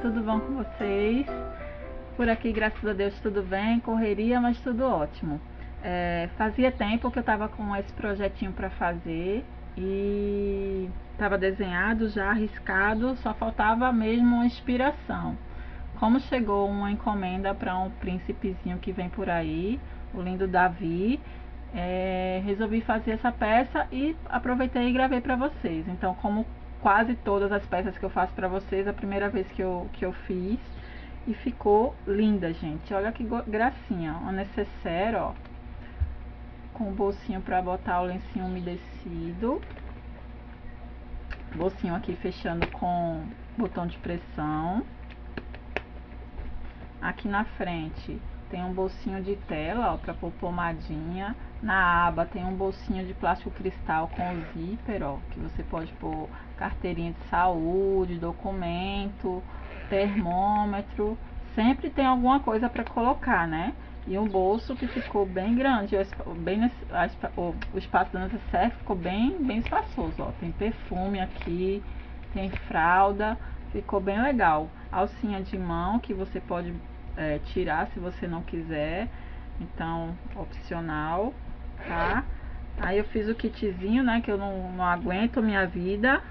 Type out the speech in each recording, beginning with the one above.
tudo bom com vocês? Por aqui, graças a Deus, tudo bem, correria, mas tudo ótimo. Fazia tempo que eu estava com esse projetinho para fazer e estava desenhado já, arriscado, só faltava mesmo uma inspiração. Como chegou uma encomenda para um príncipezinho que vem por aí, o lindo Davi, resolvi fazer essa peça e aproveitei e gravei para vocês. Então, como quase todas as peças que eu faço para vocês, a primeira vez que eu fiz, e ficou linda, gente. Olha que gracinha, uma necessaire, ó, com o bolsinho para botar o lencinho umedecido, bolsinho aqui fechando com botão de pressão. Aqui na frente tem um bolsinho de tela, ó, para pôr pomadinha. Na aba tem um bolsinho de plástico cristal com zíper, ó, que você pode pôr carteirinha de saúde, documento, termômetro. Sempre tem alguma coisa para colocar, né? E um bolso que ficou bem grande, o espaço da necessaire ficou bem espaçoso, ó. Tem perfume aqui, tem fralda, ficou bem legal. Alcinha de mão que você pode tirar se você não quiser, então opcional, tá? Aí eu fiz o kitzinho, né, que eu não aguento minha vida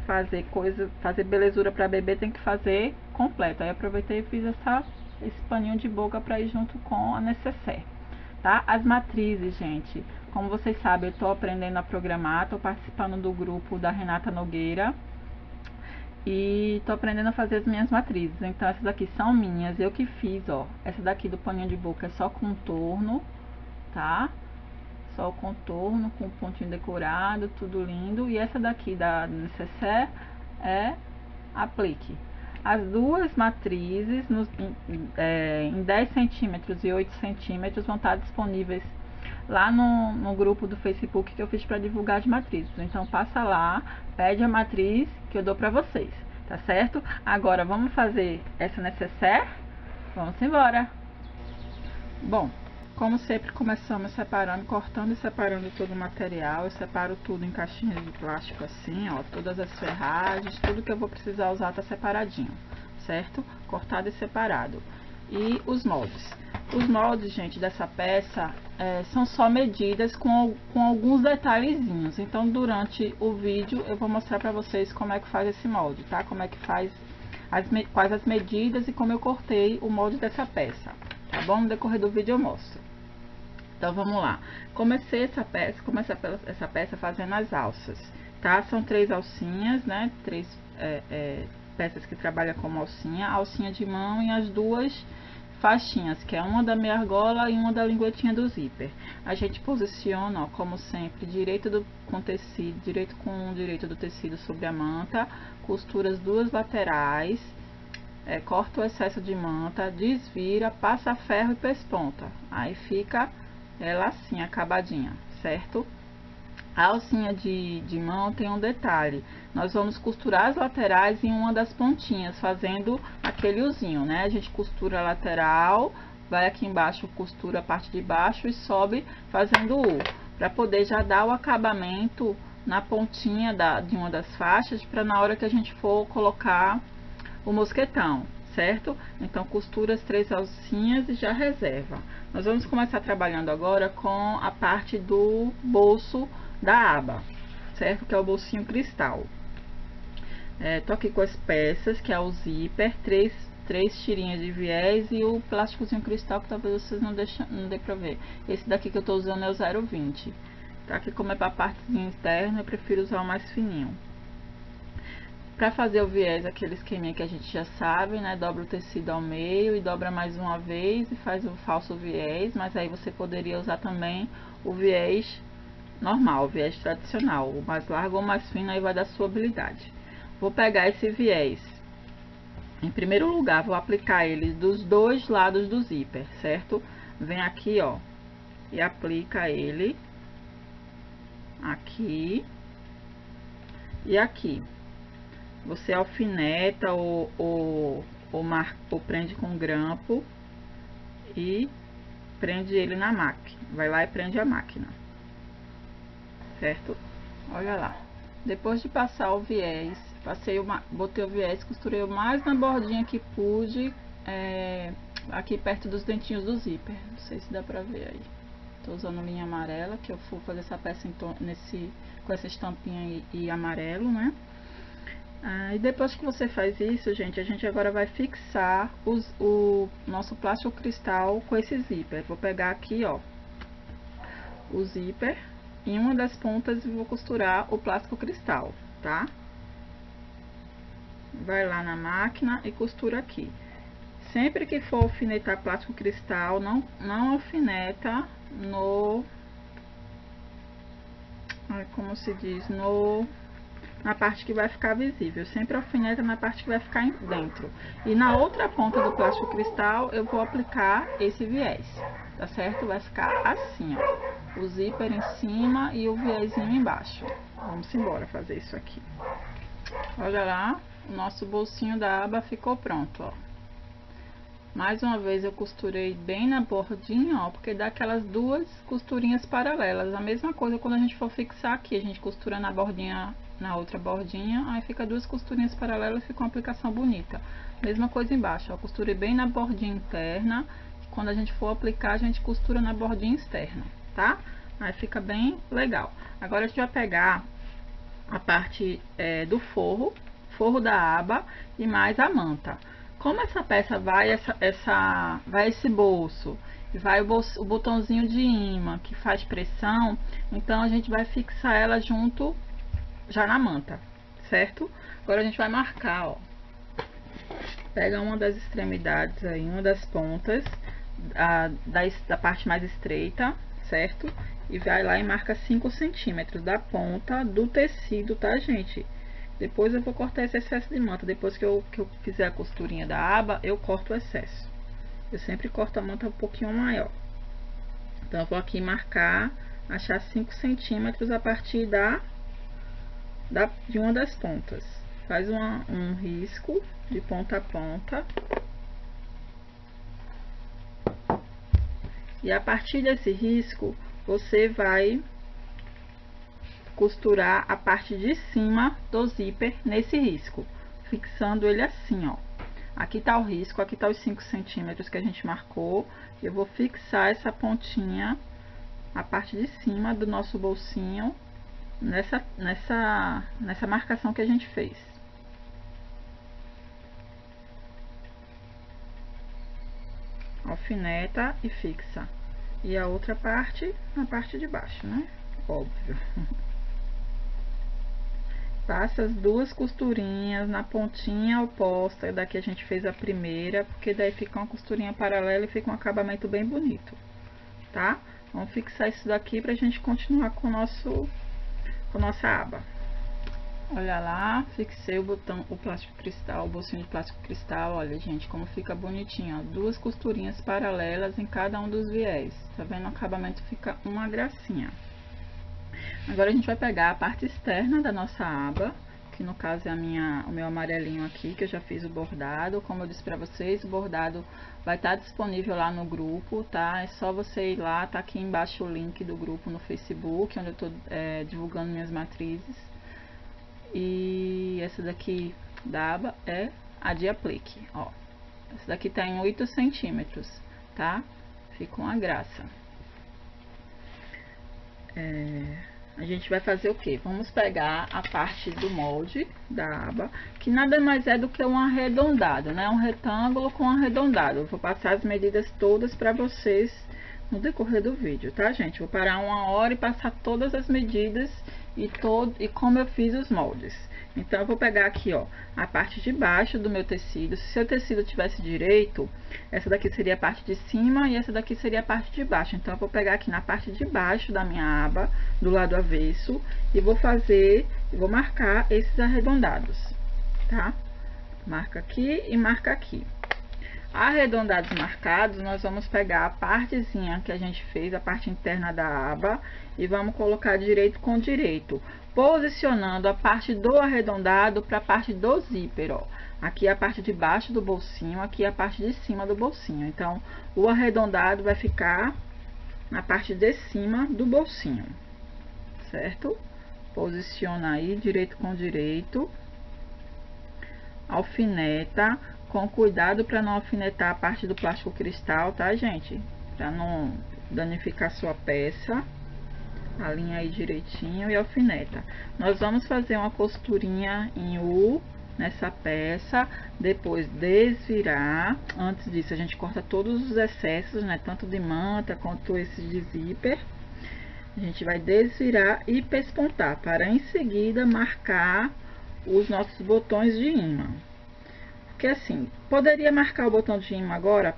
fazer belezura para bebê, tem que fazer completo. Aí aproveitei e fiz esse paninho de boca para ir junto com a necessaire, tá? As matrizes, gente, como vocês sabem, eu tô aprendendo a programar, tô participando do grupo da Renata Nogueira e tô aprendendo a fazer as minhas matrizes. Então essas daqui são minhas, eu que fiz, ó. Essa daqui do paninho de boca é só contorno, tá? Só o contorno com pontinho decorado, tudo lindo. E essa daqui da necessaire é aplique. As duas matrizes em 10 centímetros e 8 centímetros vão estar disponíveis lá no grupo do Facebook que eu fiz para divulgar as matrizes. Então passa lá, pede a matriz que eu dou para vocês, tá certo? Agora vamos fazer essa necessaire? Vamos embora! Bom, como sempre, começamos separando, cortando e separando todo o material. Eu separo tudo em caixinhas de plástico assim, ó, todas as ferragens, tudo que eu vou precisar usar tá separadinho, certo? Cortado e separado. E os moldes. Os moldes, gente, dessa peça são só medidas com alguns detalhezinhos. Então, durante o vídeo, eu vou mostrar pra vocês como é que faz esse molde, tá? Como é que faz, quais as medidas e como eu cortei o molde dessa peça. Tá bom? No decorrer do vídeo eu mostro. Então vamos lá. Comecei essa peça fazendo as alças, tá? São 3 alcinhas, né? 3 peças que trabalham como alcinha, alcinha de mão e as duas faixinhas, que é uma da meia argola e uma da linguetinha do zíper. A gente posiciona, ó, como sempre, direito com o direito do tecido sobre a manta, costura as duas laterais. Corta o excesso de manta, desvira, passa ferro e pesponta. Aí fica ela assim, acabadinha, certo? A alcinha de mão tem um detalhe. Nós vamos costurar as laterais em uma das pontinhas, fazendo aquele uzinho, né? A gente costura a lateral, vai aqui embaixo, costura a parte de baixo e sobe fazendo o U, para poder já dar o acabamento na pontinha de uma das faixas, para na hora que a gente for colocar o mosquetão, certo? Então costura as 3 alcinhas e já reserva. Nós vamos começar trabalhando agora com a parte do bolso da aba, certo? Que é o bolsinho cristal. Tô aqui com as peças, que é o zíper, três tirinhas de viés e o plásticozinho cristal, que talvez vocês não dê pra ver. Esse daqui que eu tô usando é o 0,20, tá? Que como é pra partezinha interna, eu prefiro usar o mais fininho. Para fazer o viés, aquele esqueminha que a gente já sabe, né? Dobra o tecido ao meio e dobra mais uma vez e faz o falso viés, mas aí você poderia usar também o viés normal, o viés tradicional, o mais largo ou mais fino, aí vai da sua habilidade. Vou pegar esse viés. Em primeiro lugar, vou aplicar ele dos dois lados do zíper, certo? Vem aqui, ó, e aplica ele aqui e aqui. Você alfineta ou prende com grampo e prende ele na máquina. Vai lá e prende a máquina, certo? Olha lá. Depois de passar o viés botei o viés, costurei o mais na bordinha que pude, aqui perto dos dentinhos do zíper. Não sei se dá pra ver aí. Tô usando linha amarela, que eu vou fazer essa peça com essa estampinha e amarelo, né? E depois que você faz isso, gente, a gente agora vai fixar o nosso plástico cristal com esse zíper. Vou pegar aqui, ó, o zíper, em uma das pontas e vou costurar o plástico cristal, tá? Vai lá na máquina e costura aqui. Sempre que for alfinetar plástico cristal, não alfineta como se diz, na parte que vai ficar visível. Sempre alfineta na parte que vai ficar dentro. E na outra ponta do plástico cristal eu vou aplicar esse viés, tá certo? Vai ficar assim, ó, o zíper em cima e o viésinho embaixo. Vamos embora fazer isso aqui. Olha lá, o nosso bolsinho da aba ficou pronto, ó. Mais uma vez eu costurei bem na bordinha, ó, porque dá aquelas duas costurinhas paralelas. A mesma coisa quando a gente for fixar aqui, a gente costura na bordinha, na outra bordinha, aí fica duas costurinhas paralelas e fica uma aplicação bonita. Mesma coisa embaixo, ó, costurei bem na bordinha interna. Quando a gente for aplicar, a gente costura na bordinha externa, tá? Aí fica bem legal. Agora a gente vai pegar a parte do forro da aba e mais a manta. Como essa peça vai esse bolso e vai o botãozinho de imã que faz pressão, então a gente vai fixar ela junto já na manta, certo? Agora a gente vai marcar, ó. Pega uma das extremidades aí, uma das pontas da parte mais estreita, certo? E vai lá e marca 5 centímetros da ponta do tecido, tá, gente? Depois eu vou cortar esse excesso de manta. Depois que eu fizer a costurinha da aba, eu corto o excesso. Eu sempre corto a manta um pouquinho maior. Então eu vou aqui marcar, achar 5 centímetros a partir de uma das pontas. Faz um risco de ponta a ponta. E a partir desse risco, você vai costurar a parte de cima do zíper nesse risco, fixando ele assim, ó. Aqui tá o risco, aqui tá os 5 centímetros que a gente marcou. Eu vou fixar essa pontinha, a parte de cima do nosso bolsinho, nessa marcação que a gente fez. Alfineta e fixa. E a outra parte, na parte de baixo, né? Óbvio. Passa as duas costurinhas na pontinha oposta da que a gente fez a primeira, porque daí fica uma costurinha paralela e fica um acabamento bem bonito, tá? Vamos fixar isso daqui pra gente continuar com nossa aba. Olha lá, fixei o plástico cristal, o bolsinho de plástico cristal. Olha, gente, como fica bonitinho, ó. Duas costurinhas paralelas em cada um dos viés. Tá vendo? O acabamento fica uma gracinha. Agora a gente vai pegar a parte externa da nossa aba, que no caso é o meu amarelinho aqui, que eu já fiz o bordado. Como eu disse pra vocês, o bordado vai estar disponível lá no grupo, tá? É só você ir lá, tá aqui embaixo o link do grupo no Facebook, onde eu tô divulgando minhas matrizes. E essa daqui da aba é a de aplique, ó. Essa daqui tá em 8 centímetros, tá? Fica uma graça. A gente vai fazer o que? Vamos pegar a parte do molde da aba, que nada mais é do que um arredondado, né? Um retângulo com arredondado. Eu vou passar as medidas todas para vocês no decorrer do vídeo, tá, gente? Vou parar 1 hora e passar todas as medidas e como eu fiz os moldes. Então eu vou pegar aqui, ó, a parte de baixo do meu tecido. Se seu tecido tivesse direito, essa daqui seria a parte de cima e essa daqui seria a parte de baixo. Então eu vou pegar aqui na parte de baixo da minha aba, do lado avesso, e vou marcar esses arredondados, tá? Marca aqui e marca aqui. Arredondados marcados, nós vamos pegar a partezinha que a gente fez, a parte interna da aba, e vamos colocar direito com direito, posicionando a parte do arredondado para a parte do zíper, ó. Aqui é a parte de baixo do bolsinho, aqui é a parte de cima do bolsinho. Então, o arredondado vai ficar na parte de cima do bolsinho, certo? Posiciona aí, direito com direito. alfineta com cuidado para não alfinetar a parte do plástico cristal, tá, gente? Para não danificar sua peça. Alinha aí direitinho e alfineta. Nós vamos fazer uma costurinha em U nessa peça, depois desvirar. Antes disso a gente corta todos os excessos, né, tanto de manta quanto esses de zíper. A gente vai desvirar e pespontar para em seguida marcar os nossos botões de imã. Porque assim, poderia marcar o botão de imã agora?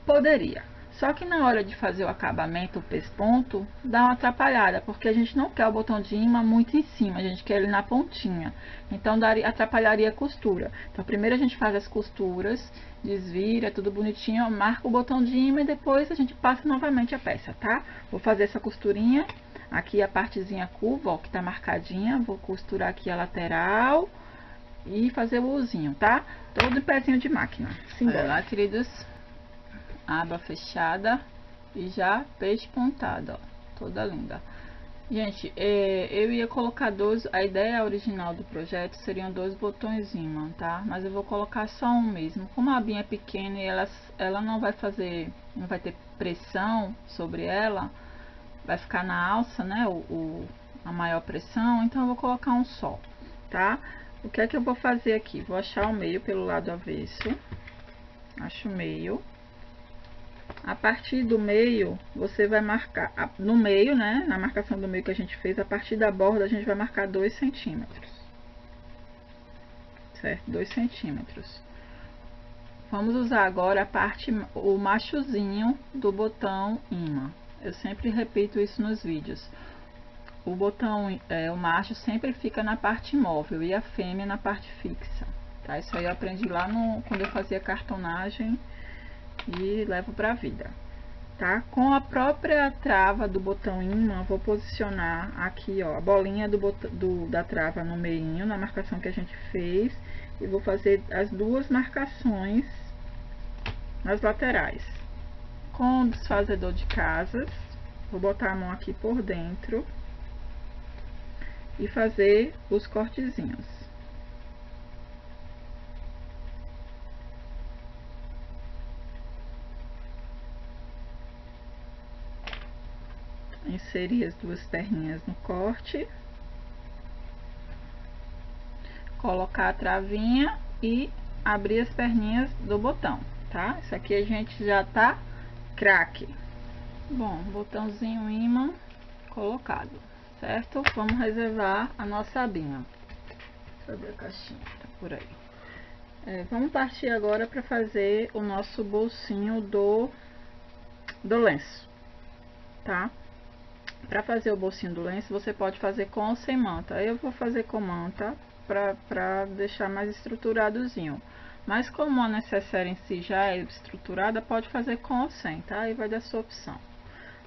Poderia. Só que na hora de fazer o acabamento, o pesponto, dá uma atrapalhada, porque a gente não quer o botão de imã muito em cima, a gente quer ele na pontinha. Então atrapalharia a costura. Então primeiro a gente faz as costuras, desvira, tudo bonitinho, marca o botão de imã e depois a gente passa novamente a peça, tá? Vou fazer essa costurinha, aqui a partezinha curva, ó, que tá marcadinha, vou costurar aqui a lateral e fazer o uzinho, tá? Todo em pezinho de máquina. Simbora. Olha lá, queridos. Aba fechada e já pespontada, ó, toda linda. Gente, eu ia colocar a ideia original do projeto seriam 2 botões imã, tá? Mas eu vou colocar só um mesmo. Como a abinha é pequena e ela não vai ter pressão sobre ela, vai ficar na alça, né, a maior pressão, então eu vou colocar um só, tá? O que é que eu vou fazer aqui? Vou achar o meio pelo lado avesso, acho o meio. A partir do meio, você vai marcar, no meio, né, na marcação do meio que a gente fez, a partir da borda a gente vai marcar 2 centímetros, certo? 2 centímetros. Vamos usar agora o machozinho do botão imã. Eu sempre repito isso nos vídeos. O botão, o macho sempre fica na parte móvel e a fêmea na parte fixa, tá? Isso aí eu aprendi lá quando eu fazia cartonagem e levo pra vida, tá? Com a própria trava do botão imã, vou posicionar aqui, ó, a bolinha da trava no meinho, na marcação que a gente fez, e vou fazer as 2 marcações nas laterais. Com o desfazedor de casas, vou botar a mão aqui por dentro e fazer os cortezinhos. Inserir as 2 perninhas no corte, colocar a travinha e abrir as perninhas do botão, tá? Isso aqui a gente já tá craque. Bom, botãozinho imã colocado, certo? Vamos reservar a nossa abinha. Cadê a caixinha? Tá por aí. Vamos partir agora para fazer o nosso bolsinho do lenço, tá? Para fazer o bolsinho do lenço, você pode fazer com ou sem manta. Eu vou fazer com manta para deixar mais estruturadozinho. Mas como a necessaire em si já é estruturada, pode fazer com ou sem, tá? Aí vai da sua opção.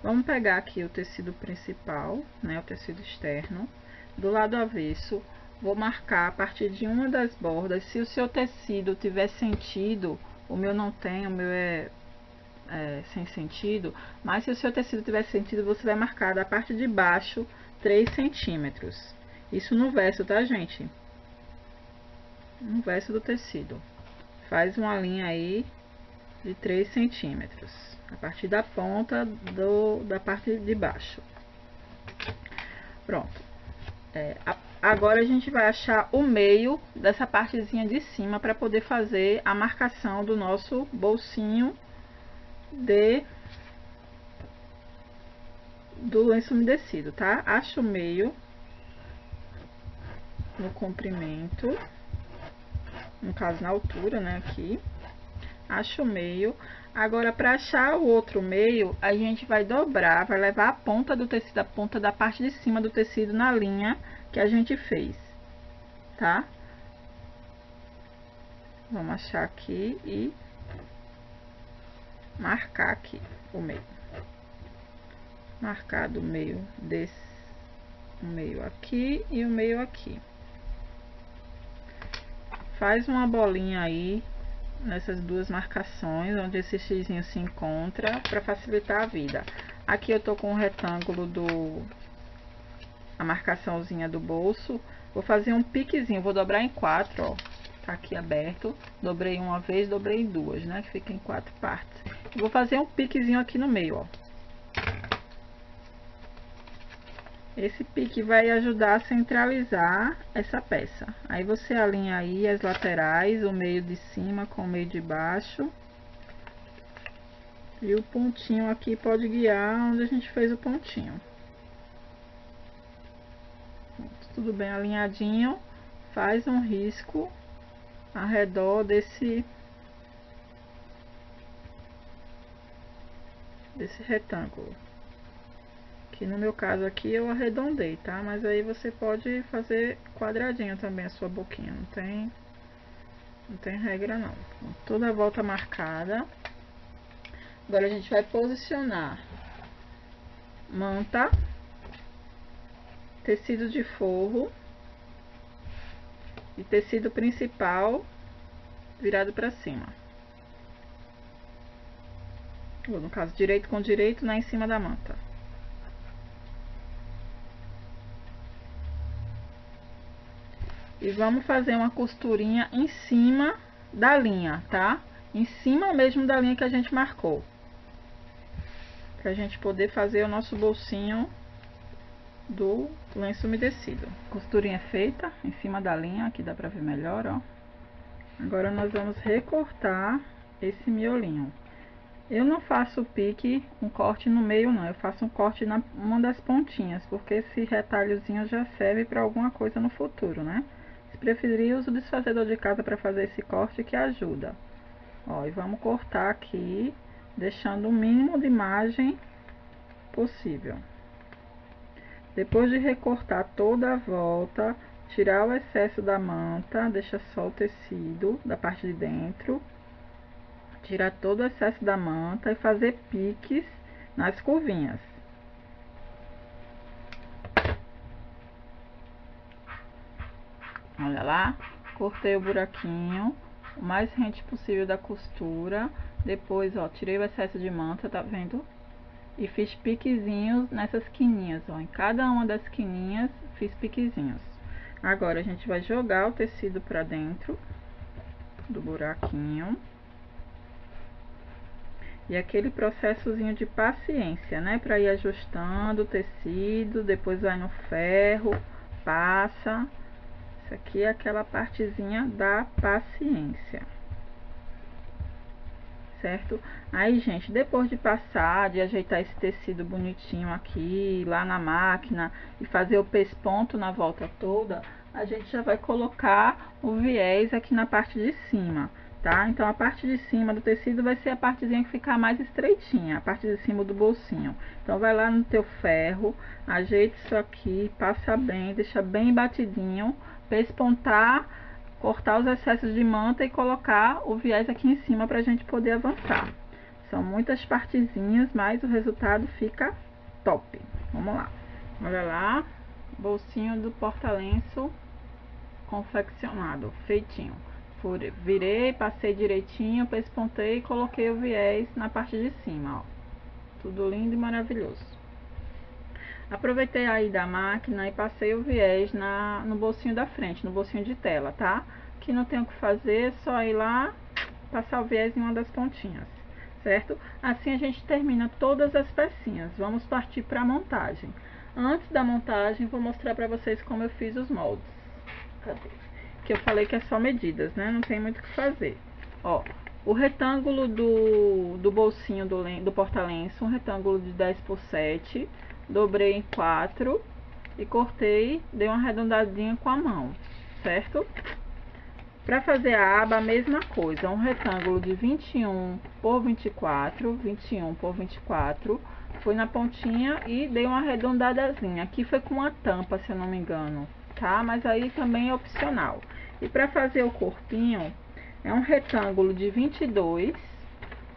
Vamos pegar aqui o tecido principal, né? O tecido externo. Do lado avesso, vou marcar a partir de uma das bordas. Se o seu tecido tiver sentido, o meu não tem, o meu é sem sentido, mas se o seu tecido tiver sentido, você vai marcar da parte de baixo 3 centímetros. Isso no verso, tá, gente? No verso do tecido. Faz uma linha aí de 3 centímetros, a partir da ponta da parte de baixo. Pronto. Agora a gente vai achar o meio dessa partezinha de cima para poder fazer a marcação do nosso bolsinho do lenço umedecido, tá? Acho o meio no comprimento, no caso na altura, né, aqui. Acho o meio. Agora, para achar o outro meio, a gente vai dobrar, vai levar a ponta do tecido, a ponta da parte de cima do tecido na linha que a gente fez, tá? Vamos achar aqui e marcar aqui o meio. Marcado o meio o meio aqui e o meio aqui. Faz uma bolinha aí nessas 2 marcações onde esse xizinho se encontra para facilitar a vida. Aqui eu tô com o retângulo a marcaçãozinha do bolso. Vou fazer um piquezinho, vou dobrar em 4, ó, deixar aqui aberto. Dobrei uma vez, dobrei duas, né? Que fica em 4 partes. Eu vou fazer um piquezinho aqui no meio, ó. Esse pique vai ajudar a centralizar essa peça. Aí você alinha aí as laterais, o meio de cima com o meio de baixo. E o pontinho aqui pode guiar onde a gente fez o pontinho. Tudo bem alinhadinho. Faz um risco ao redor desse retângulo. Que no meu caso aqui eu arredondei, tá? Mas aí você pode fazer quadradinho também a sua boquinha, não tem regra não. Toda a volta marcada. Agora a gente vai posicionar manta, tecido de forro e tecido principal virado para cima. Ou no caso, direito com direito, em cima da manta. E vamos fazer uma costurinha em cima da linha, tá? Em cima mesmo da linha que a gente marcou. Pra gente poder fazer o nosso bolsinho do lenço umedecido. Costurinha feita em cima da linha, aqui dá pra ver melhor, ó. Agora nós vamos recortar esse miolinho. Eu não faço pique, um corte no meio não, eu faço um corte na uma das pontinhas, porque esse retalhozinho já serve para alguma coisa no futuro, né? Se preferir, uso o desfazedor de casa para fazer esse corte que ajuda. Ó, e vamos cortar aqui, deixando o mínimo de margem possível. Depois de recortar toda a volta, tirar o excesso da manta, deixa só o tecido da parte de dentro. Tirar todo o excesso da manta e fazer piques nas curvinhas. Olha lá, cortei o buraquinho o mais rente possível da costura. Depois, ó, tirei o excesso de manta, tá vendo? E fiz piquezinhos nessas quininhas, ó. Em cada uma das quininhas, fiz piquezinhos. Agora, a gente vai jogar o tecido pra dentro do buraquinho. E aquele processozinho de paciência, né? Pra ir ajustando o tecido, depois vai no ferro, passa. Isso aqui é aquela partezinha da paciência. Certo? Aí, gente, depois de passar, de ajeitar esse tecido bonitinho aqui, lá na máquina, e fazer o pesponto na volta toda, a gente já vai colocar o viés aqui na parte de cima, tá? Então, a parte de cima do tecido vai ser a partezinha que ficar mais estreitinha, a parte de cima do bolsinho. Então, vai lá no teu ferro, ajeita isso aqui, passa bem, deixa bem batidinho, pespontar, cortar os excessos de manta e colocar o viés aqui em cima pra gente poder avançar. São muitas partezinhas, mas o resultado fica top. Vamos lá. Olha lá, bolsinho do porta-lenço confeccionado, feitinho. Virei, passei direitinho, pespontei e coloquei o viés na parte de cima, ó. Tudo lindo e maravilhoso. Aproveitei aí da máquina e passei o viés no bolsinho da frente, no bolsinho de tela, tá? Que não tem o que fazer, só ir lá, passar o viés em uma das pontinhas, certo? Assim a gente termina todas as pecinhas. Vamos partir para a montagem. Antes da montagem, vou mostrar para vocês como eu fiz os moldes. Cadê? Que eu falei que é só medidas, né? Não tem muito o que fazer. Ó, o retângulo do bolsinho do porta-lenço, um retângulo de 10 por 7, dobrei em 4 e cortei, dei uma arredondadinha com a mão, certo? Para fazer a aba, a mesma coisa, um retângulo de 21 por 24, 21 por 24, fui na pontinha e dei uma arredondadazinha. Aqui foi com uma tampa, se eu não me engano, tá? Mas aí também é opcional. E para fazer o corpinho, é um retângulo de 22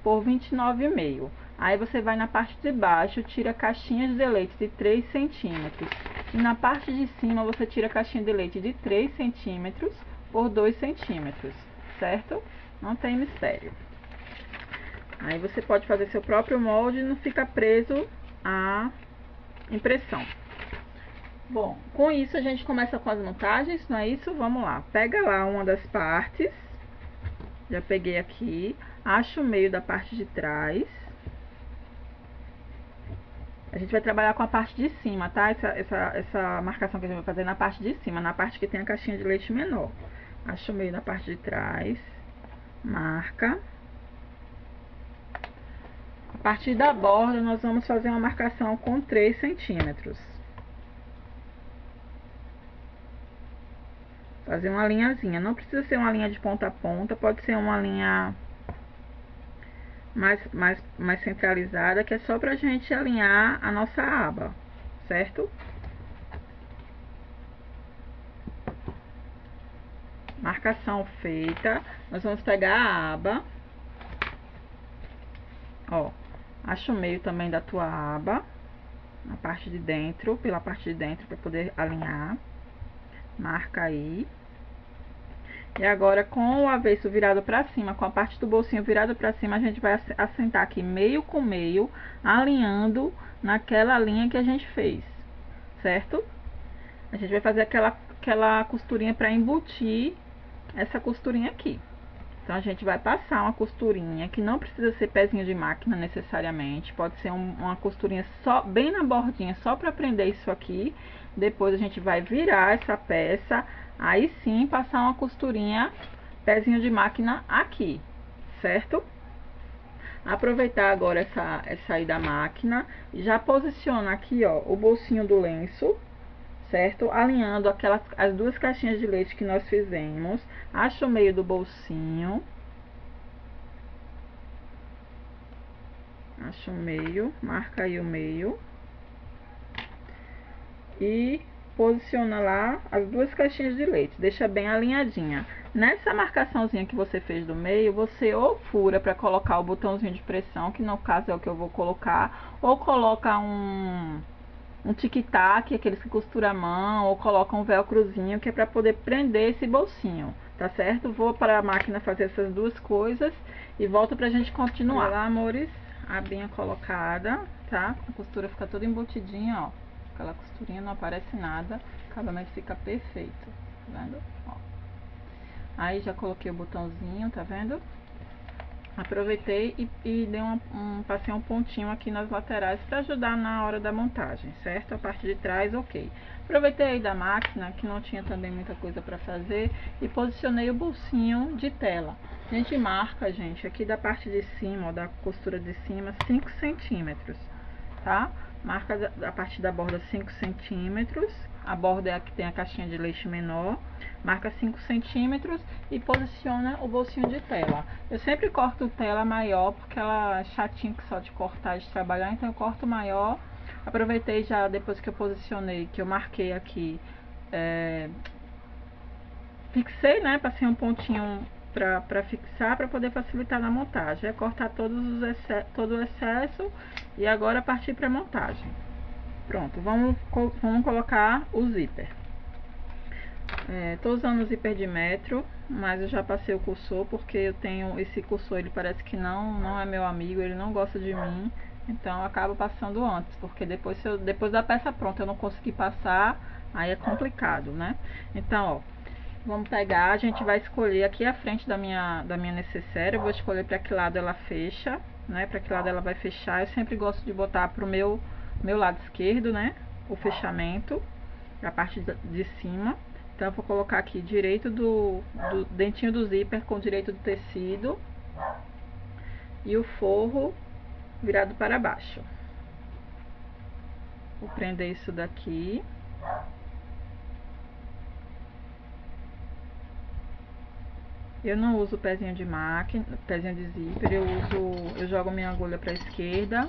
por 29,5. Aí você vai na parte de baixo, tira caixinhas de leite de 3 centímetros. E na parte de cima você tira caixinha de leite de 3 centímetros por 2 centímetros, certo? Não tem mistério. Aí você pode fazer seu próprio molde e não fica preso à impressão. Bom, com isso a gente começa com as montagens, não é isso? Vamos lá. Pega lá uma das partes. Já peguei aqui. Acha o meio da parte de trás. A gente vai trabalhar com a parte de cima, tá? Essa marcação que a gente vai fazer na parte de cima, na parte que tem a caixinha de leite menor. Acha o meio da parte de trás. Marca. A partir da borda, nós vamos fazer uma marcação com 3 centímetros. Fazer uma linhazinha. Não precisa ser uma linha de ponta a ponta, pode ser uma linha mais centralizada, que é só pra gente alinhar a nossa aba, certo? Marcação feita. Nós vamos pegar a aba. Ó, acha o meio também da tua aba. Na parte de dentro, pela parte de dentro, para poder alinhar. Marca aí. E agora, com o avesso virado para cima, com a parte do bolsinho virado para cima, a gente vai assentar aqui meio com meio, alinhando naquela linha que a gente fez, certo? A gente vai fazer aquela costurinha para embutir essa costurinha aqui. Então, a gente vai passar uma costurinha, que não precisa ser pezinho de máquina necessariamente, pode ser uma costurinha só, bem na bordinha, só para prender isso aqui. Depois a gente vai virar essa peça, aí sim passar uma costurinha, pezinho de máquina aqui, certo? Aproveitar agora essa aí da máquina, já posiciona aqui, ó, o bolsinho do lenço, certo? Alinhando as duas caixinhas de leite que nós fizemos. Acha o meio do bolsinho. Acha o meio, marca aí o meio. E posiciona lá as duas caixinhas de leite, deixa bem alinhadinha. Nessa marcaçãozinha que você fez do meio, você ou fura para colocar o botãozinho de pressão, que no caso é o que eu vou colocar, ou coloca um tic-tac, aqueles que costura a mão, ou coloca um velcrozinho, que é para poder prender esse bolsinho, tá certo? Vou para a máquina fazer essas duas coisas e volto pra gente continuar. Olha lá, amores, a abinha colocada, tá? A costura fica toda embutidinha, ó. Aquela costurinha não aparece nada, o acabamento fica perfeito, tá vendo? Ó. Aí já coloquei o botãozinho, tá vendo? Aproveitei e dei passei um pontinho aqui nas laterais para ajudar na hora da montagem, certo? A parte de trás, ok. Aproveitei aí da máquina, que não tinha também muita coisa para fazer, e posicionei o bolsinho de tela. A gente marca, gente, aqui da parte de cima, ó, da costura de cima, 5 centímetros, tá? Marca a partir da borda 5 centímetros, a borda é a que tem a caixinha de leite menor, marca 5 centímetros e posiciona o bolsinho de tela. Eu sempre corto tela maior, porque ela é chatinha que só de cortar, de trabalhar, então eu corto maior. Aproveitei já, depois que eu posicionei, que eu marquei aqui, fixei, né, passei um pontinho para fixar, para poder facilitar na montagem. É cortar todo o excesso e agora partir para montagem. Pronto, vamos colocar o zíper. Tô usando o zíper de metro, mas eu já passei o cursor, porque eu tenho esse cursor, ele parece que não é meu amigo, ele não gosta de mim, então eu acabo passando antes, porque depois da peça pronta eu não consegui passar, aí é complicado, né? Então, ó, vamos pegar, a gente vai escolher aqui a frente da minha necessaire, eu vou escolher para que lado ela fecha, né? Para que lado ela vai fechar. Eu sempre gosto de botar pro meu lado esquerdo, né? O fechamento, a parte de cima. Então eu vou colocar aqui direito do dentinho do zíper com direito do tecido e o forro virado para baixo. Vou prender isso daqui. Eu não uso pezinho de máquina, pezinho de zíper, eu jogo minha agulha para a esquerda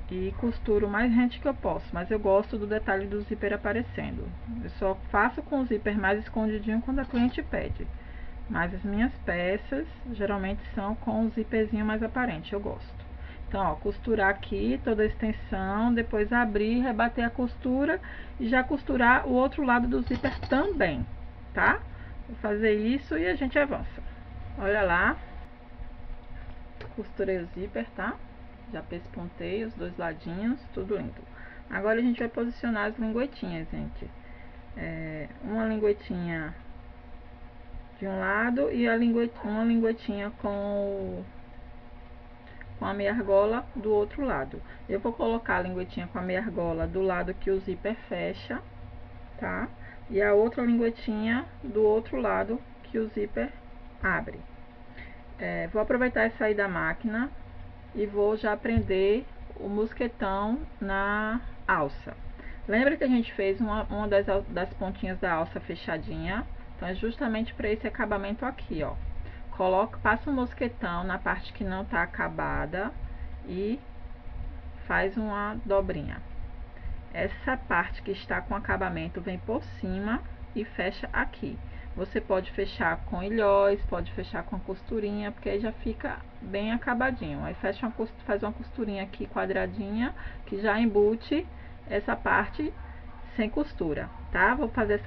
e costuro o mais rente que eu posso, mas eu gosto do detalhe do zíper aparecendo. Eu só faço com o zíper mais escondidinho quando a cliente pede, mas as minhas peças geralmente são com o zíperzinho mais aparente, eu gosto. Então, ó, costurar aqui toda a extensão, depois abrir, rebater a costura e já costurar o outro lado do zíper também, tá? Vou fazer isso e a gente avança. Olha lá, costurei o zíper, tá? Já pespontei os dois ladinhos, tudo lindo. Agora a gente vai posicionar as linguetinhas, gente. Uma linguetinha de um lado e uma linguetinha com a meia argola do outro lado. Eu vou colocar a linguetinha com a meia argola do lado que o zíper fecha, tá? E a outra linguetinha do outro lado que o zíper abre. Vou aproveitar e sair da máquina e vou já prender o mosquetão na alça. Lembra que a gente fez uma das pontinhas da alça fechadinha? Então é justamente para esse acabamento aqui, ó. Passa o mosquetão na parte que não tá acabada e faz uma dobrinha. Essa parte que está com acabamento vem por cima e fecha aqui. Você pode fechar com ilhóis, pode fechar com costurinha, porque aí já fica bem acabadinho. Aí faz uma costurinha aqui quadradinha, que já embute essa parte sem costura, tá? Vou fazer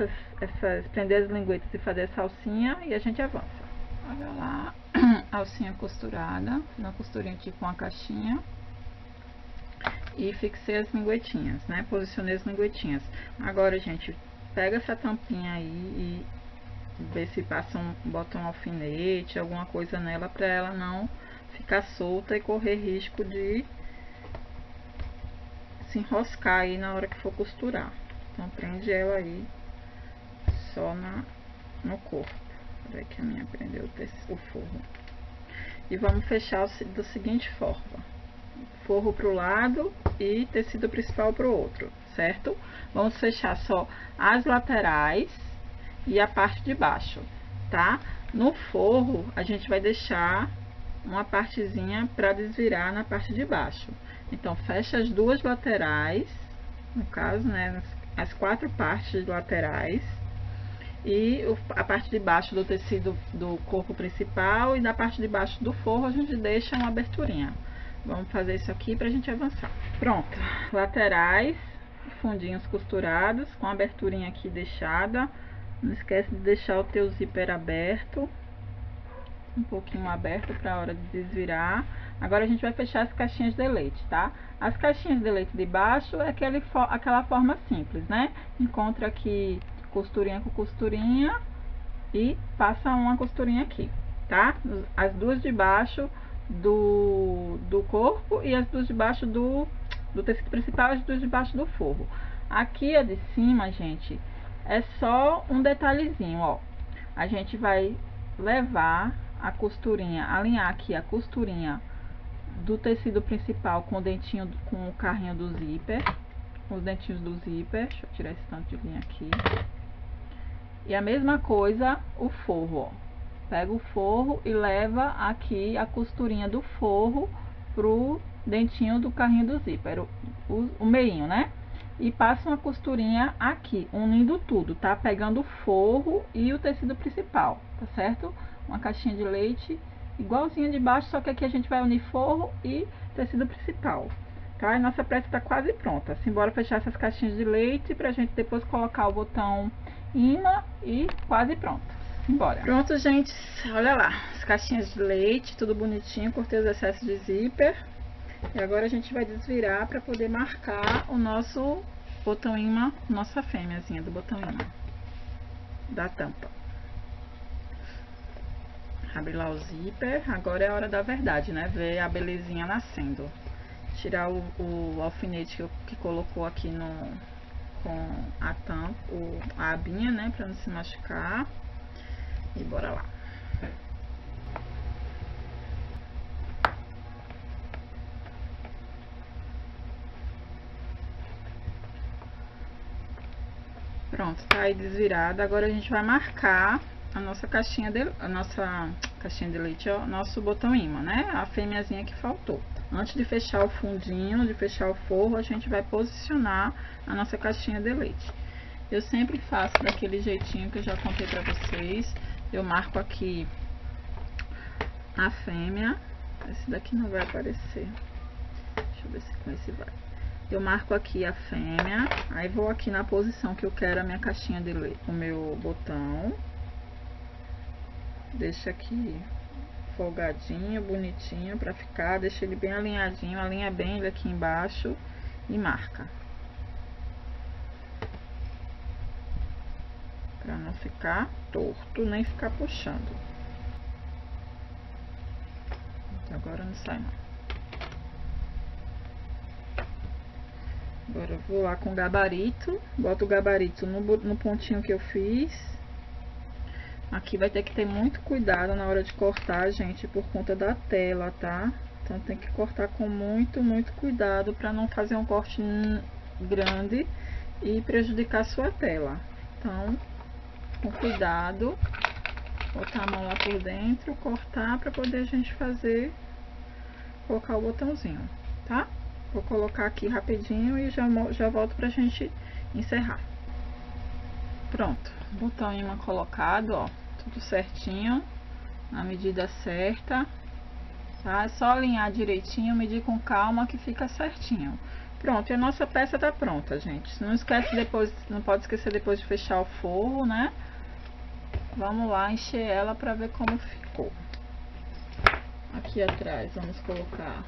prender as linguetas e fazer essa alcinha e a gente avança. Olha lá, alcinha costurada, uma costurinha aqui com a caixinha. E fixei as linguetinhas, né? Posicionei as linguetinhas. Agora, gente, pega essa tampinha aí e vê se bota um alfinete, alguma coisa nela, pra ela não ficar solta e correr risco de se enroscar aí na hora que for costurar. Então, prende ela aí só no corpo. Peraí que a minha prendeu o forro. E vamos fechar da seguinte forma. Forro para o lado e tecido principal para o outro, certo? Vamos fechar só as laterais e a parte de baixo, tá? No forro, a gente vai deixar uma partezinha para desvirar na parte de baixo. Então, fecha as duas laterais, no caso, né? As 4 partes laterais e a parte de baixo do tecido do corpo principal e da parte de baixo do forro a gente deixa uma aberturinha. Vamos fazer isso aqui pra gente avançar. Pronto, laterais, fundinhos costurados, com a aberturinha aqui deixada. Não esquece de deixar o teu zíper aberto, um pouquinho aberto pra hora de desvirar. Agora a gente vai fechar as caixinhas de leite, tá? As caixinhas de leite de baixo é aquela forma simples, né? Encontra aqui costurinha com costurinha e passa uma costurinha aqui, tá? As duas de baixo do corpo e as duas de baixo do tecido principal e as duas de baixo do forro. Aqui a de cima, gente, é só um detalhezinho, ó. A gente vai levar a costurinha, alinhar aqui a costurinha do tecido principal com o dentinho, com o carrinho do zíper, com os dentinhos do zíper. Deixa eu tirar esse tanto de linha aqui. E a mesma coisa o forro, ó. Pega o forro e leva aqui a costurinha do forro pro dentinho do carrinho do zíper, o meinho, né? E passa uma costurinha aqui, unindo tudo, tá? Pegando o forro e o tecido principal, tá certo? Uma caixinha de leite igualzinha de baixo, só que aqui a gente vai unir forro e tecido principal, tá? E nossa peça tá quase pronta. Simbora fechar essas caixinhas de leite pra gente depois colocar o botão imã e quase pronto. Embora. Pronto, gente, olha lá, as caixinhas de leite, tudo bonitinho, cortei os excessos de zíper. E agora a gente vai desvirar para poder marcar o nosso botão imã, nossa fêmeazinha do botão imã, da tampa. Abre lá o zíper, agora é a hora da verdade, né, ver a belezinha nascendo. Tirar o alfinete que colocou aqui com a tampa, a abinha, né, para não se machucar. E bora lá. Pronto, tá aí desvirada. Agora a gente vai marcar a nossa caixinha de leite, ó, nosso botão imã, né? A fêmeazinha que faltou. Antes de fechar o fundinho, de fechar o forro, a gente vai posicionar a nossa caixinha de leite. Eu sempre faço daquele jeitinho que eu já contei pra vocês. Eu marco aqui a fêmea. Esse daqui não vai aparecer. Deixa eu ver se com esse vai. Eu marco aqui a fêmea. Aí vou aqui na posição que eu quero a minha caixinha de leite, o meu botão. Deixa aqui folgadinho, bonitinho pra ficar. Deixa ele bem alinhadinho. Alinha bem ele aqui embaixo e marca. Pra não ficar torto, nem ficar puxando. Agora não sai não. Agora eu vou lá com o gabarito. Boto o gabarito no pontinho que eu fiz. Aqui vai ter que ter muito cuidado na hora de cortar, gente, por conta da tela, tá? Então tem que cortar com muito cuidado para não fazer um corte grande e prejudicar a sua tela. Então, com cuidado, botar a mão lá por dentro, cortar para poder a gente colocar o botãozinho, tá? Vou colocar aqui rapidinho e já volto pra gente encerrar. Pronto, botão imã colocado, ó, tudo certinho, na medida certa, tá? É só alinhar direitinho, medir com calma que fica certinho. Pronto, e a nossa peça tá pronta, gente. Não esquece depois, não pode esquecer depois de fechar o forro, né? Vamos lá encher ela pra ver como ficou. Aqui atrás vamos colocar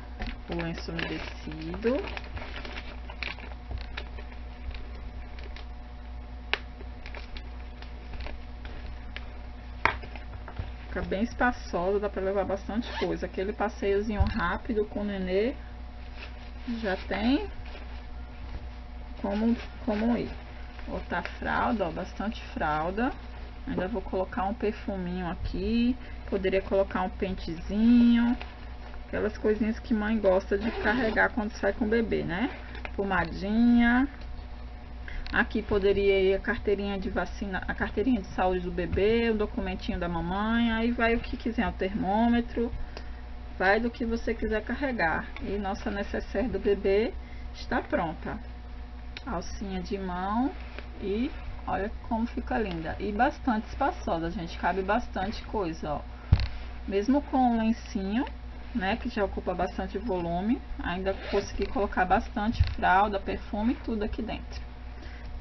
o lenço umedecido. Fica bem espaçosa, dá pra levar bastante coisa. Aquele passeiozinho rápido com o nenê já tem como ir. Botar fralda, ó, bastante fralda. Ainda vou colocar um perfuminho aqui. Poderia colocar um pentezinho. Aquelas coisinhas que mãe gosta de carregar quando sai com o bebê, né? Pomadinha. Aqui poderia ir a carteirinha de vacina, a carteirinha de saúde do bebê, o documentinho da mamãe. Aí vai o que quiser, o termômetro. Vai do que você quiser carregar. E nossa necessaire do bebê está pronta. Alcinha de mão e olha como fica linda. E bastante espaçosa, gente. Cabe bastante coisa, ó. Mesmo com o lencinho, né, que já ocupa bastante volume, ainda consegui colocar bastante fralda, perfume e tudo aqui dentro,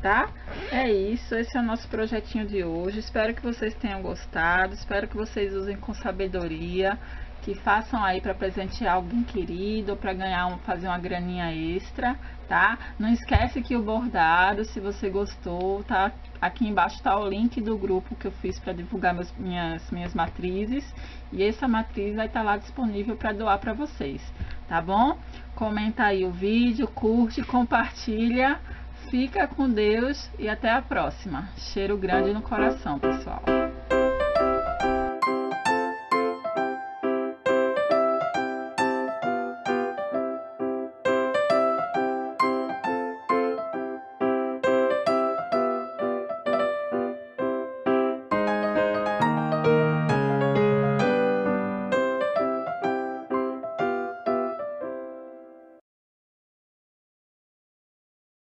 tá? É isso, esse é o nosso projetinho de hoje. Espero que vocês tenham gostado, espero que vocês usem com sabedoria, que façam aí para presentear alguém querido, ou para ganhar fazer uma graninha extra, tá? Não esquece que o bordado, se você gostou, tá aqui embaixo, tá o link do grupo que eu fiz para divulgar minhas matrizes, e essa matriz vai estar lá disponível para doar para vocês, tá bom? Comenta aí o vídeo, curte, compartilha, fica com Deus e até a próxima. Cheiro grande no coração, pessoal.